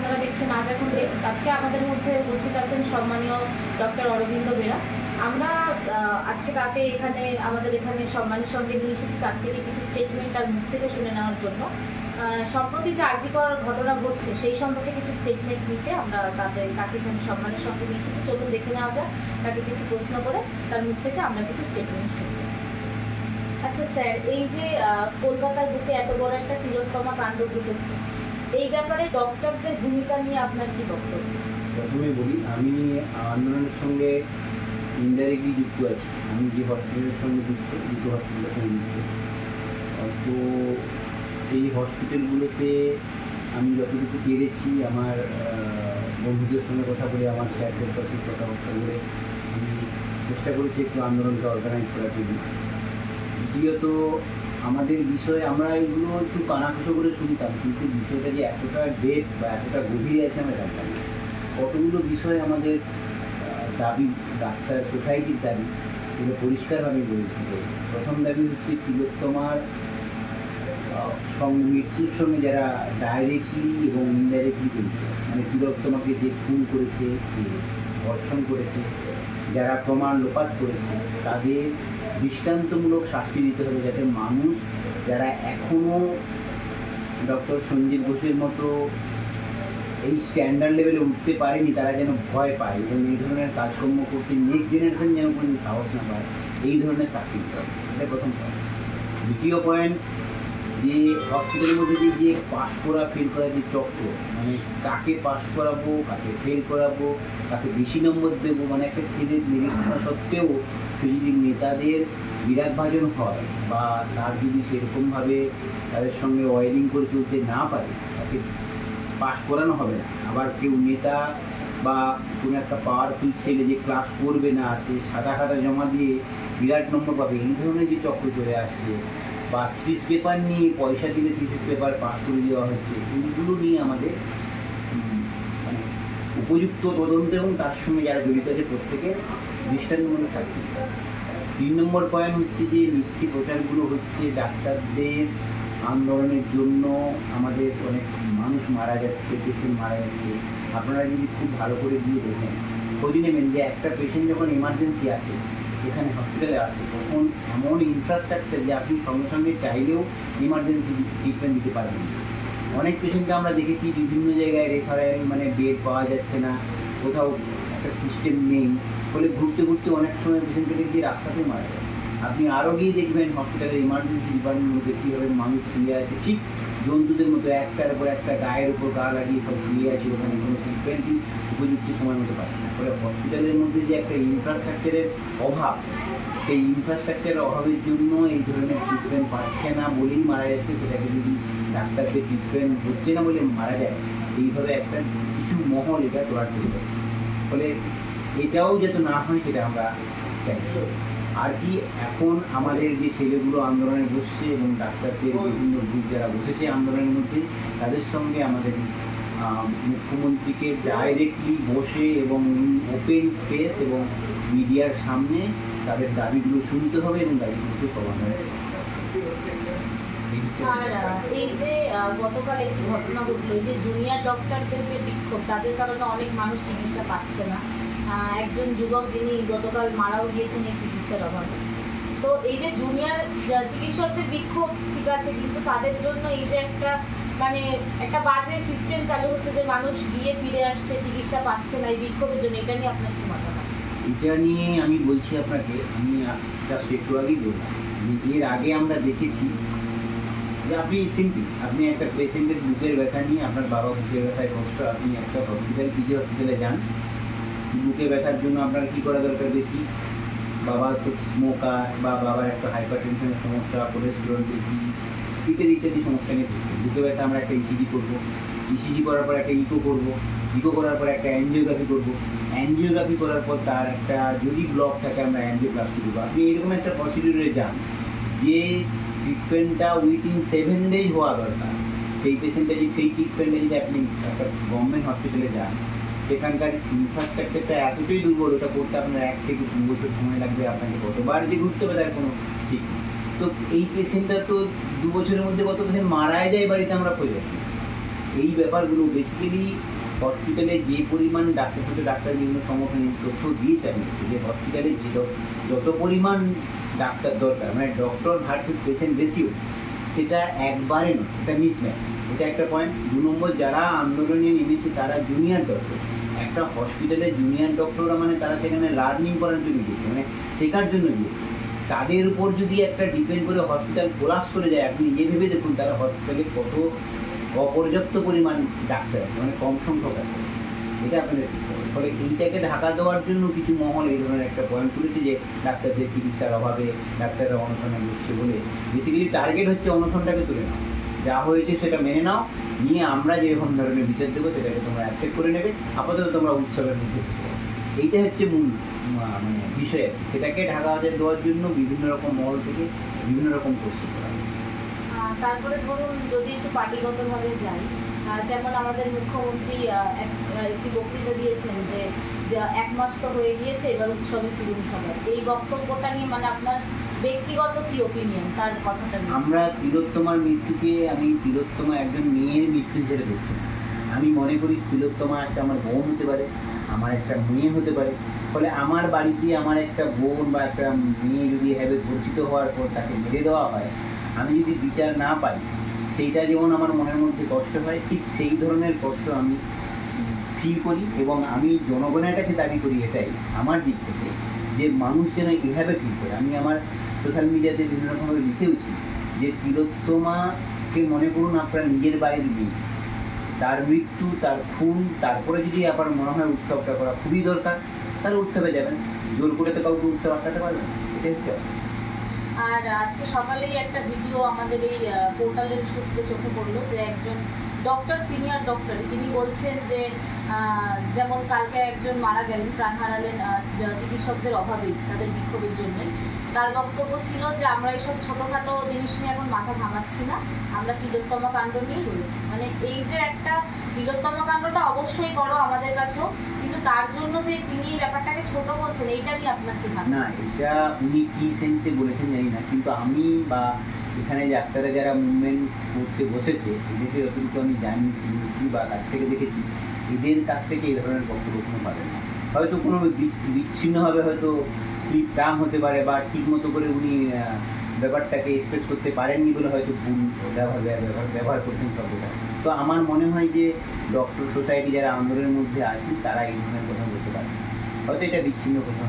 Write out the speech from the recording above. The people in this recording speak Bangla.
আপনারা দেখছেন আজ এখন ডেস্ক। আজকে আমাদের মধ্যে উপস্থিত আছেন সম্মানীয় ডক্টর অরবিন্দ বেরা। আমরা আজকে তাকে আমাদের এখানে সম্মানের সঙ্গে নিয়ে এসেছি, তার থেকে কিছু স্টেটমেন্ট তার মুখ থেকে শুনে নেওয়ার জন্য। সম্প্রতি যে আরজিকর ঘটনা ঘটছে সেই সম্পর্কে কিছু স্টেটমেন্ট নিতে আমরা তাকে এখানে সম্মানের সঙ্গে নিয়ে এসেছি। চলুন দেখে নেওয়া যাক, তাকে কিছু প্রশ্ন করে তার মুখ থেকে আমরা কিছু স্টেটমেন্ট শুনব। আচ্ছা স্যার, এই যে কলকাতার বুকে এত বড় একটা তিলোত্তমা কাণ্ড ঘটেছে, এই ব্যাপারে ডক্টরদের ভূমিকা নিয়ে আপনার কি বক্তব্য? প্রথমে বলি, আমি আন্দোলনের সঙ্গে ইনডাইরেক্টলি যুক্ত আছি। আমি যে হসপিটালের সঙ্গে যুক্ত, দুটো হসপিটালের সঙ্গে যুক্ত, তো সেই হসপিটালগুলোতে আমি যতটুকু পেরেছি আমার বন্ধুদের সঙ্গে কথা বলে, আমার স্যারদের কাছে কথাবার্তা বলে আমি চেষ্টা করেছি একটু আন্দোলনকে অর্গানাইজ করার জন্য। দ্বিতীয়ত আমাদের বিষয়ে আমরা এগুলো একটু কানাঘুষো করে শুনতাম, কিন্তু বিষয়টা যে এতটা ডেপ বা এতটা গভীরে আছে আমরা জানতাম না। কতগুলো বিষয় আমাদের দাবি, ডাক্তার সোসাইটির দাবি, এগুলো পরিষ্কারভাবে বলে দিতে। প্রথম দাবি হচ্ছে তিলোত্তমার মৃত্যুর সঙ্গে যারা ডাইরেক্টলি এবং ইনডাইরেক্টলি জড়িত, মানে তিলোত্তমাকে যে খুন করেছে, যে ধর্ষণ করেছে, যারা প্রমাণ লোপাট করেছে, তাদের দৃষ্টান্তমূলক শাস্তি দিতে হবে, যাতে মানুষ যারা এখনও ডক্টর সঞ্জীব ঘোষের মতো এই স্ট্যান্ডার্ড লেভেলে উঠতে পারেনি, তারা যেন ভয় পায় এবং এই ধরনের কাজকর্ম করতে নেক্সট জেনারেশন যেন কোনো সাহস না পায়, এই ধরনের শাস্তি দিতে হবে। এটা প্রথম পয়েন্ট। দ্বিতীয় পয়েন্ট, যে হসপিটালের মধ্যে যে পাস করা ফেল করা যে চক্র, মানে কাকে পাস করাবো, কাকে ফেল করাবো, কাকে বেশি নম্বর দেবো, মানে একটা ছেলের নিরীক্ষা সত্ত্বেও সে যদি নেতাদের বিরাগভাজন হয় বা তার যদি সেরকমভাবে তাদের সঙ্গে ওয়ারিং করে চলতে না পারে, তাকে পাস করানো হবে না। আবার কেউ নেতা বা কোনো একটা পাওয়ারফুল ছেলে যে ক্লাস করবে না, সে সাদা খাতা জমা দিয়ে বিরাট নম্বর পাবে, এই ধরনের যে চক্র চলে আসছে, বা থিসিস পেপার নিয়ে পয়সা দিলে থিসিস পেপার পাস করে দেওয়া হচ্ছে, এইগুলো নিয়ে আমাদের মানে উপযুক্ত তদন্ত এবং তার সঙ্গে যারা জড়িত আছে প্রত্যেকের দৃষ্টান্তমূলক থাকবে। 3 নম্বর পয়েন্ট হচ্ছে যে মিথ্যে প্রচারগুলো হচ্ছে। ডাক্তারদের আন্দোলনের জন্য আমাদের অনেক মানুষ মারা যাচ্ছে, পেশেন্ট মারা যাচ্ছে। আপনারা যদি খুব ভালো করে দিয়ে দেখেন, খোঁজ নেবেন যে একটা পেশেন্ট যখন এমার্জেন্সি আছে, এখানে হসপিটালে আসে, তখন এমন ইনফ্রাস্ট্রাকচার যে আপনি সঙ্গে সঙ্গে চাইলেও ইমার্জেন্সি ট্রিটমেন্ট দিতে পারবেন না। অনেক পেশেন্টকে আমরা দেখেছি বিভিন্ন জায়গায় রেফারেল, মানে বেড পাওয়া যাচ্ছে না, কোথাও একটা সিস্টেম নেই, ফলে ঘুরতে ঘুরতে অনেক সময় পেশেন্টকে গিয়ে রাস্তাতে মারা যায়। আপনি আরও গিয়ে দেখবেন হসপিটালের ইমার্জেন্সি ডিপার্টমেন্টে কীভাবে মানুষ শুয়ে আছে, ঠিক জন্তুদের মতো একটার উপর একটা গায়ের উপর গা লাগিয়ে সব শুয়ে আছে, ওখানে কোনো ট্রিটমেন্টই উপযুক্ত সময় মতো পাচ্ছে না। ফলে হসপিটালের মধ্যে যে একটা ইনফ্রাস্ট্রাকচারের অভাব, সেই ইনফ্রাস্ট্রাকচারের অভাবের জন্য এই ধরনের ট্রিটমেন্ট পাচ্ছে না বলেই মারা যাচ্ছে। সেটাকে যদি ডাক্তারদের ট্রিটমেন্ট হচ্ছে না বলে মারা যায়, এইভাবে একটা কিছু মহল এটা তোলার তৈরি করছে। ফলে এটাও যাতে না হয় সেটা আমরা চাইছি। আর কি, এখন আমাদের যে ছেলেগুলো আন্দোলনে বসছে এবং ডাক্তারদের বিভিন্ন গ্রুপ যারা বসেছে আন্দোলনের মধ্যে, তাদের সঙ্গে আমাদের মুখ্যমন্ত্রীকে ডাইরেক্টলি বসে এবং ওপেন স্পেস এবং মিডিয়ার সামনে তাদের দাবিগুলো শুনতে হবে এবং দাবিগুলোকে সমাধান করতে হবে। আর এই যে গতকাল একটি ঘটনা ঘটলো, এই যে জুনিয়র ডক্টরদের যে বিক্ষোভ, তাদের কারণে অনেক মানুষ চিকিৎসা পাচ্ছে না। একজন যুবক যিনি গতকাল মারাও গিয়েছেন এই চিকিৎসার অভাবে। তো এই যে জুনিয়র চিকিৎসকদের বিক্ষোভ ঠিক আছে, কিন্তু তাদের জন্য এই যে একটা বাজে সিস্টেম চালু হচ্ছে, যে মানুষ গিয়ে ফিরে আসছে, চিকিৎসা পাচ্ছে না এই বিক্ষোভের জন্য, এটা নিয়ে আপনার কি মতামত? এটা নিয়ে আমি বলছি আপনাকে, আমি জাস্ট একটু আগেই বললাম, এর আগে আমরা দেখেছি যে আপনি একটা পেশেন্টের বুকের ব্যথা নিয়ে, আপনার বাবা বুকের ব্যথায় কষ্ট, আপনি একটা পিজি হসপিটালে যান, বুকে ব্যথার জন্য আপনার কী করা দরকার বেশি? বাবার স্মোকার বা বাবার একটা হাইপার টেনশনের সমস্যা, কোলেস্টেরল বেশি, ইত্যাদি সমস্যা নিয়ে বুকে ব্যথা, আমরা একটা ইসিজি করবো, ইসিজি করার পর একটা ইকো করবো, ইকো করার পর একটা অ্যাঞ্জিওগ্রাফি করবো, অ্যাঞ্জিওগ্রাফি করার পর তার একটা যদি ব্লক থাকে আমরা অ্যাঞ্জিওপ্লাস্টি করবো। আপনি এরকম একটা প্রসিডিউরে যান, যে ট্রিটমেন্টটা উইথিন 7 days হওয়া দরকার, সেই পেশেন্টটা যদি সেই ট্রিটমেন্টে যদি আপনি একটা গভর্নমেন্ট হসপিটালে যান, সেখানকার ইনফ্রাস্ট্রাকচারটা এতটাই দুর্বল, ওটা করতে আপনার 1 থেকে 2 বছর সময় লাগবে, আপনাকে কতবার যে ঘুরতে হবে তার কোনো ঠিক নেই। তো এই পেশেন্টটা তো 2 বছরের মধ্যে কত পেশেন্ট মারাই যায় বাড়িতে আমরা খোঁজ রাখি। এই ব্যাপারগুলো বেসিক্যালি হসপিটালে যে পরিমাণ ডাক্তার বিভিন্ন সংগঠন তথ্য দিয়েছে আমি, যে হসপিটালে যত পরিমাণ ডাক্তার দরকার, মানে ডক্টর ভার্সেস পেশেন্ট রেশিও, সেটা একবারে নয়, এটা মিসম্যাচ। এটা একটা পয়েন্ট। 2 নম্বর, যারা আন্দোলনে নেমেছে তারা জুনিয়র ডক্টর। একটা হসপিটালে জুনিয়র ডক্টররা মানে তারা সেখানে লার্নিং করার জন্য গিয়েছে, মানে শেখার জন্য গিয়েছে। তাদের উপর যদি একটা ডিপেন্ড করে হসপিটাল কোলাপস করে যায়, আপনি নিজে ভেবে দেখুন তারা হসপিটালে কত অপর্যাপ্ত পরিমাণ ডাক্তার আছে, মানে কম সংখ্যক ডাক্তার আছে। এটা আপনাদের ঠিক হবে। ফলে এইটাকে ঢাকা দেওয়ার জন্য কিছু মহল এই ধরনের একটা পয়েন্ট তুলেছে যে ডাক্তারদের চিকিৎসার অভাবে ডাক্তাররা অনশনে বসছে বলে। বেসিক্যালি টার্গেট হচ্ছে অনশনটাকে তুলে নাও, যা হয়েছে সেটা মেনে নাও, নিয়ে আমরা যেরকম ধরনের বিচার দেবো সেটাকে তোমরা অ্যাকসেপ্ট করে নেবে, আপাতত তোমরা উৎসবের মধ্যে থাকো। এইটা হচ্ছে মূল মানে বিষয় আর কি। সেটাকে ঢাকা দেওয়ার জন্য বিভিন্ন রকম মহল থেকে বিভিন্ন রকম কোশ্চেন করা হয়েছে। তারপরে ধরুন যদি একটু পার্টিগতভাবে যাই, যেমন আমাদের মুখ্যমন্ত্রী একটি বক্তৃতা দিয়েছেন যে 1 মাস তো হয়ে গিয়েছে, এবার উৎসবে ফিরুন সবাই। এই বক্তব্যটা নিয়ে মানে আপনার ব্যক্তিগত কি ওপিনিয়ন তার কথাটা নিয়ে? আমরা তিলোত্তমার মৃত্যুকে, আমি তিলোত্তমা একজন মেয়ের মৃত্যু হিসেবে দেখছি। আমি মনে করি তিলোত্তমা একটা আমার বোন হতে পারে, আমার একটা মেয়ে হতে পারে। ফলে আমার বাড়িতে আমার একটা বোন বা একটা মেয়ে যদি এভাবে বঞ্চিত হওয়ার পর তাকে মেরে দেওয়া হয়, আমি যদি বিচার না পাই, সেইটা যেমন আমার মনের মধ্যে কষ্ট হয়, ঠিক সেই ধরনের কষ্ট আমি ফিল করি। এবং আমি জনগণের কাছে দাবি করি এটাই আমার দিক থেকে, যে মানুষ যেন এভাবে ফিল করে। আমি আমার সোশ্যাল মিডিয়াতে বিভিন্ন রকমভাবে লিখেওছি যে তিলোত্তমাকে মনে করুন আপনার নিজের বাড়ির মেয়ে, তার মৃত্যু, তার খুন, তারপরে যদি আবার মনে হয় উৎসবটা করা খুবই দরকার, তাহলে উৎসবে যাবেন। জোর করে তো কাউকে উৎসব আটকাতে পারবেন, এটাই হচ্ছে। আর আজকে সকালেই একটা ভিডিও আমাদের এই পোর্টালের সূত্রে চোখে পড়লো যে একজন ডক্টর, সিনিয়র ডক্টর, তিনি বলছেন যে যেমন কালকে একজন মারা গেলেন, প্রাণ হারালেন চিকিৎসকদের অভাবেই, তাদের বিক্ষোভের জন্য। তার বক্তব্য ছিল যে আমরা এইসব ছোটোখাটো জিনিস নিয়ে এখন মাথা ভাঙাচ্ছি না, আমরা তিলোত্তমা কাণ্ড নিয়েই রয়েছি। মানে এই যে একটা তিলোত্তমা কাণ্ডটা অবশ্যই বড় আমাদের কাছেও, কিন্তু তার জন্য যে তিনি এই ব্যাপারটাকে ছোট বলছেন, এইটা নিয়ে আপনার কি ভাবনা? না, এটা উনি কী সেন্সে বলেছেন জানি না, কিন্তু আমি বা এখানে ডাক্তাররা যারা মুভমেন্ট করতে বসেছে, এদেরকে যতটুকু আমি জানি, চিনেছি বা কাছ থেকে দেখেছি, এদের কাছ থেকে এই ধরনের বক্তব্য কোনো পাবেন না। হয়তো কোনো বিচ্ছিন্নভাবে হয়তো স্লিপ টার্ম হতে পারে, বা ঠিক মতো করে উনি ব্যাপারটাকে এক্সপ্রেস করতে পারেননি বলে হয়তো ভুল ব্যবহার করছেন শব্দটা। তো আমার মনে হয় যে ডক্টর সোসাইটি যারা আন্দোলনের মধ্যে আছেন তারা এই ধরনের কথা বলতে পারেন, হয়তো এটা বিচ্ছিন্ন কথা।